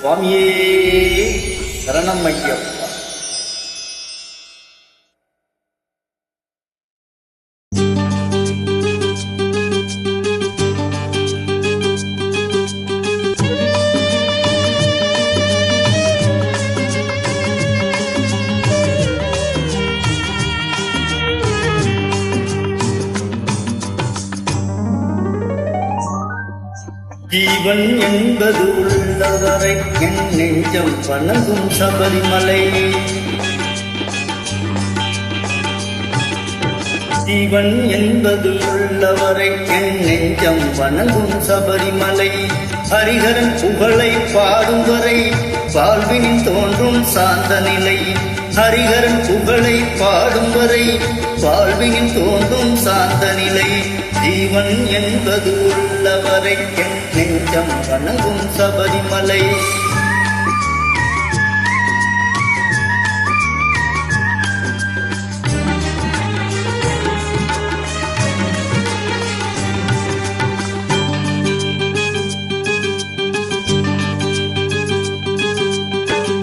சுவாமியே சரணம் ஐயப்பா. ஜீவன் என்பது உள்ளவரை என் நெஞ்சம் வணங்கும் சபரிமலை. ஜீவன் என்பது உள்ளவரை என் நெஞ்சம் வணங்கும் சபரிமலை. ஹரிஹரன் புகழை பாடும் வரை வாழ்வினில் தோன்றும் சாந்த நிலை. ஹரிஹரன் புகழை பாடும் வரை வாழ்வினில் தோன்றும் சாந்த நிலை. ஜீவன் என்பது உள்ளவரை என் நெஞ்சம் வணங்கும் சபரிமலை.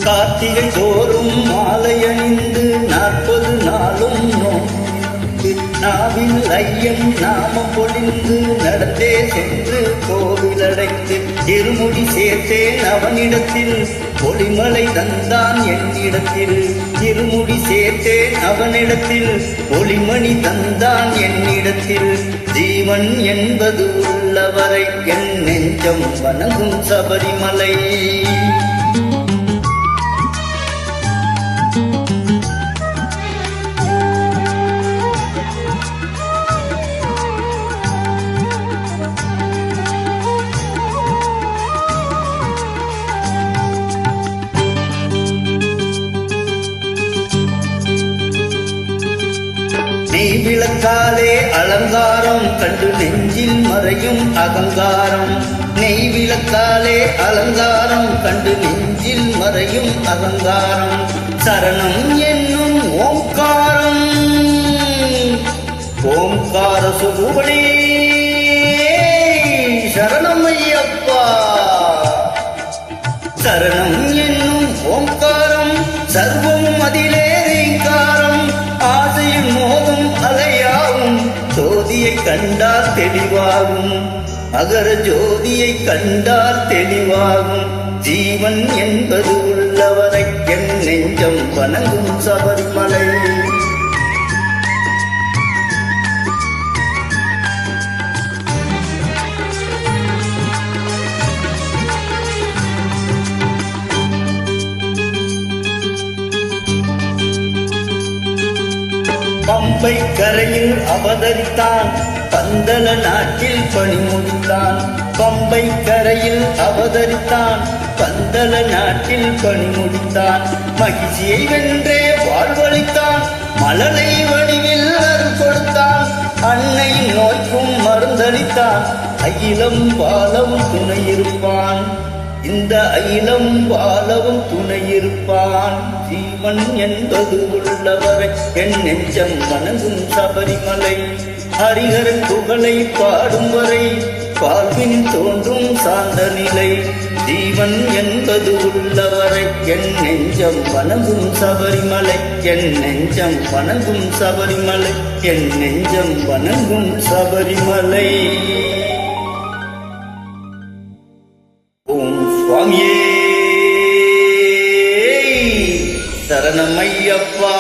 கார்த்திகை தோறும் மாலை அணிந்து 40 நாளும் நோக்கி நாவில் ஐயம் நாமம் பொழிந்து நடந்தே சென்று கோவில் அடைந்து இருமுடி சேர்த்தேன் அவனிடத்தில் ஒளிமலை தந்தான் என்னிடத்தில். இருமுடி சேர்த்தேன் அவனிடத்தில் ஒளிமணி தந்தான் என்னிடத்தில். ஜீவன் என்பது உள்ளவரை என் நெஞ்சம் வணங்கும் சபரிமலை. நெய் விளக்காலே அலங்காரம் கண்டு நெஞ்சில் மறையும் அகங்காரம். நெய் விளக்காலே அலங்காரம் கண்டு நெஞ்சில் மறையும் அகங்காரம். சரணம் என்னும் ஓம்காரம் ஓம்கார சுரூபனே சரணம் ஐயப்பா. சரணம் என்னும் ஓம்காரம் சர்வம் அதிலே ரீங்காரம். ஆசையின் மோகம் அலையாகும் ஜோதியை கண்டால் தெளிவாகும். அகர ஜோதியை கண்டால் தெளிவாகும். ஜீவன் என்பது உள்ளவரை என் நெஞ்சம் வணங்கும் சபரிமலை. பம்பை கரையில் அவதரித்தான் பந்தல நாட்டில் பணி முடித்தான். பம்பை கரையில் அவதரித்தான் பந்தல நாட்டில் பணி முடித்தான். மகிழ்ச்சியை வென்றே வாழ்வழித்தான். மலரை வடிவில் அருள் கொடுத்தான். அன்னையின் நோய்க்கும் மருந்தளித்தான். அகிலம் வாழவும் துணையிருப்பான். இந்த அகிலம் வாழவும் துணையிருப்பான். ஜீவன் என்பது உள்ளவரை என் நெஞ்சம் வணங்கும் சபரிமலை. ஹரிஹரன் புகழை பாடும் வரை வாழ்வின் தோன்றும் சாந்த நிலை. ஜீவன் என்பது உள்ளவரை என் நெஞ்சம் வணங்கும் சபரிமலை. என் நெஞ்சம் வணங்கும் சபரிமலை. என் நெஞ்சம் வணங்கும் சபரிமலை. ஓம் சுவாமியே சரணம் ஐயப்பா.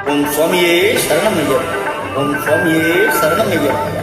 ஓம் சுவாமியே சரணம் ஐயப்பா. ஓம் சுவாமியே சரணம் ஐயப்பா.